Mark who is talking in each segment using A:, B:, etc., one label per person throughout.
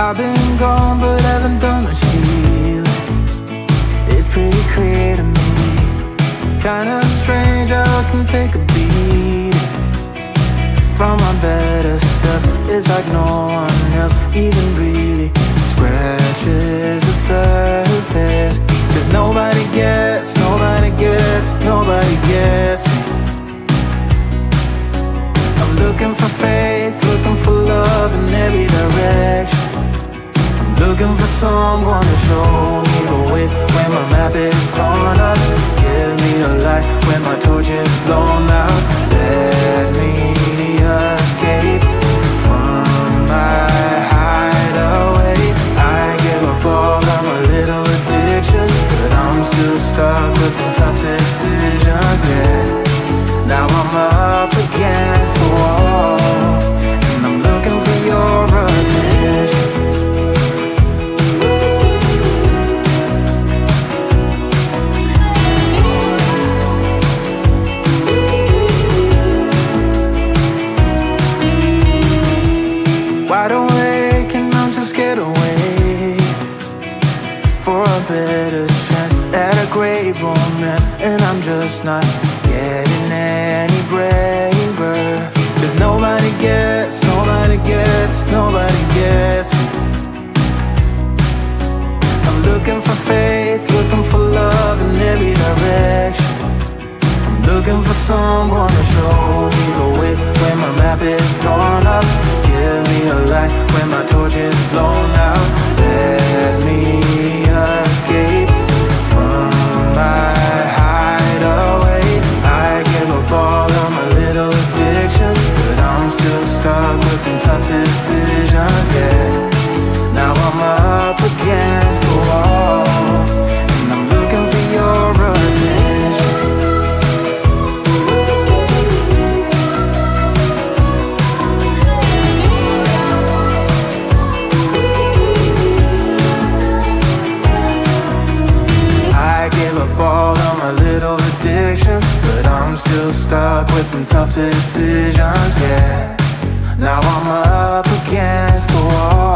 A: I've been gone but haven't done much healing. It's pretty clear to me. Kinda strange how I can take a beating from my better stuff. It's like no one else even really scratches the surface. Cause nobody gets me. I'm looking for faith, looking for love in every direction. I'm looking for someone to show me the way when my map is torn up. Give me a light when my torch is blown out. Let me escape from my hideaway. I give up all of my little addictions, but I'm still stuck with some tough decisions, yeah. Now I'm up against the wall, and I'm looking for your attention. Wide awake and I'm just scared away for a better chance at a great romance, and I'm just not getting any braver. Cause nobody gets me. I'm looking for faith, looking for love in every direction. I'm looking for someone to show me the way when my map is torn up. Give me a light when my torch is blown out. Let me escape from my hideaway. I give up all of my little addictions, but I'm still stuck with some tough decisions, yeah. Now I'm up against the wall, and I'm looking for your attention. I give up all of my little addictions, but I'm still stuck with some tough decisions, yeah. Now I'm up against the wall.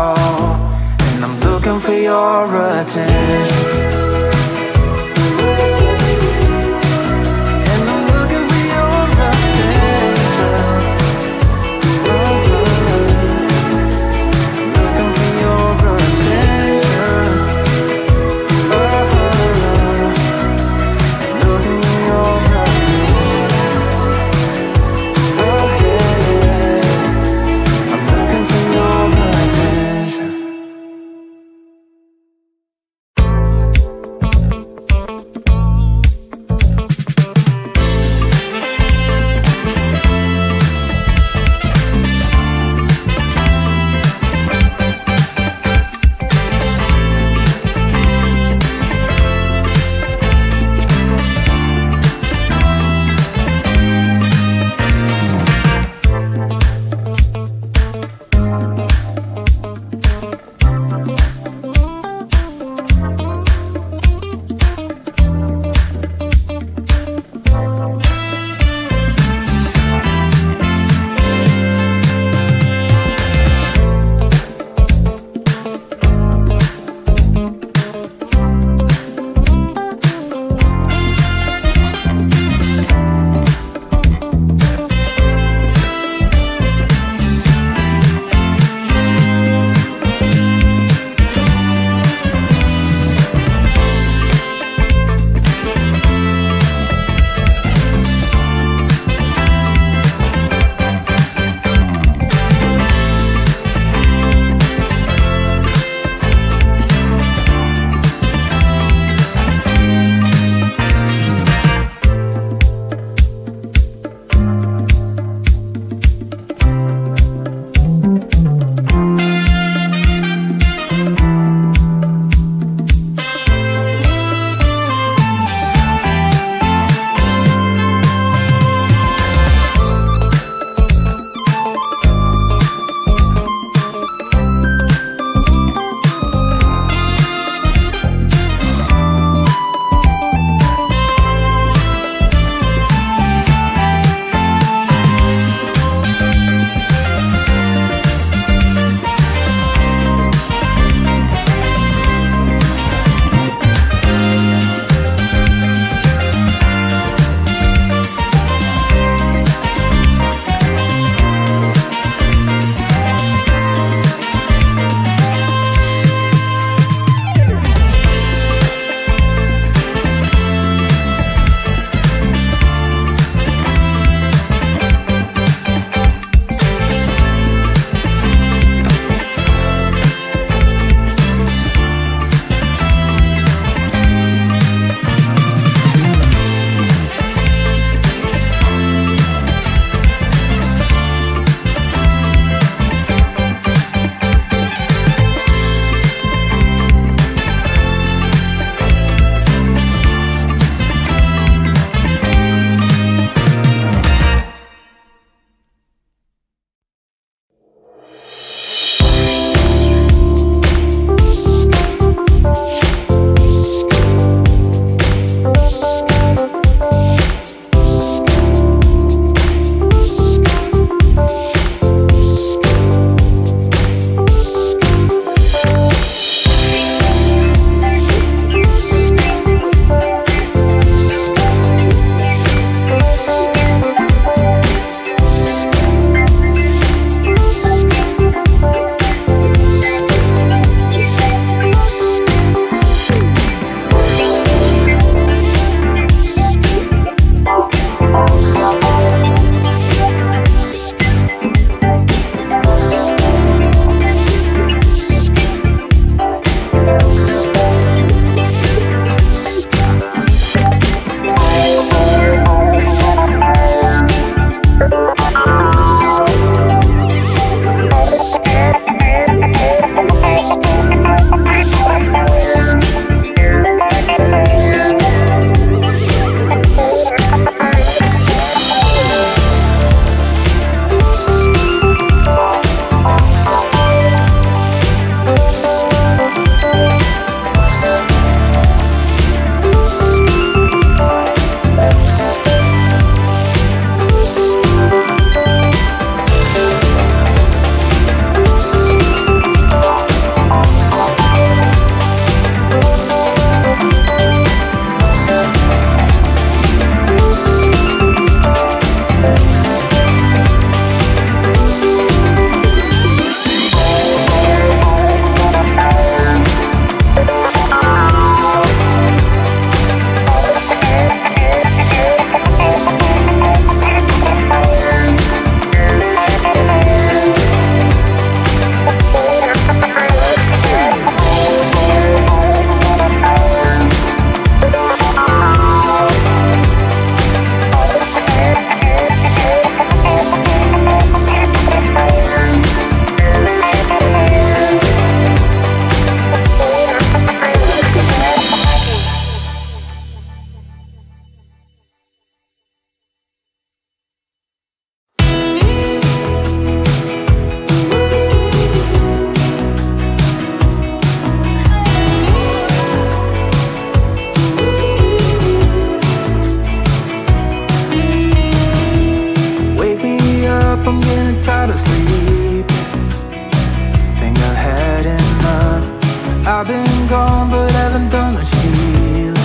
A: I've been gone but haven't done much healing.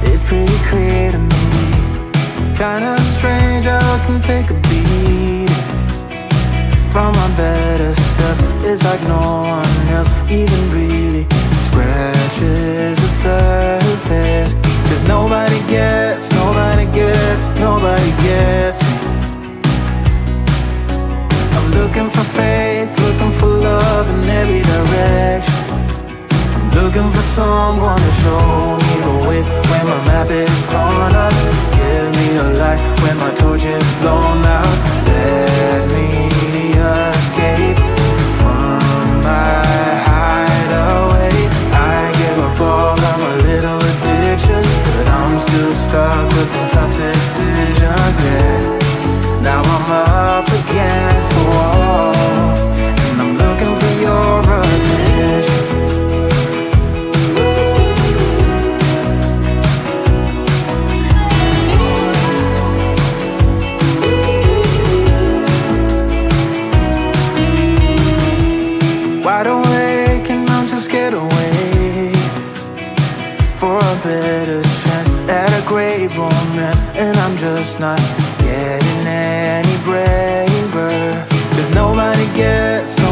A: It's pretty clear to me, kinda strange how I can take a beating from my better self. It's like no one else even really scratches the surface. Cause nobody gets me. I'm looking for faith, looking for love in every direction. I'm looking for someone to show me the way when my map is torn up. Give me a light when my torch is blown out. Let me escape from my hideaway. I give up all of my little addictions, but I'm still stuck with some tough decisions, yeah. Now I'm up against the wall, and I'm looking for your attention. Wide awake and I'm too scared away for a better chance at a great romance, and I'm just not getting any braver. Cause nobody gets me.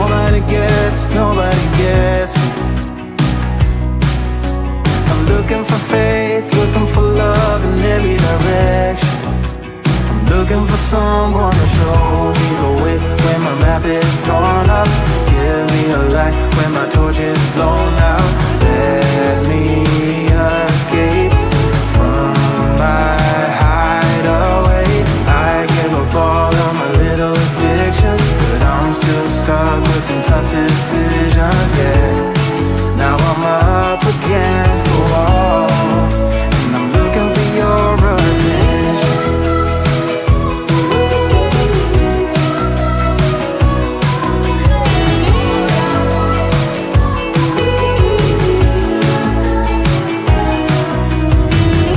A: I'm looking for faith, looking for love in every direction. I'm looking for someone to show me the way when my map is torn up. Give me a light when my torch is blown out. Let me escape from my hideaway. I give up all of my little addictions, but I'm still stuck with some tough decisions, yeah. Now I'm up against the wall, and I'm looking for your attention.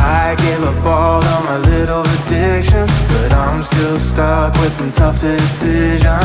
A: I give up all of my little addictions, but I'm still stuck with some tough decisions,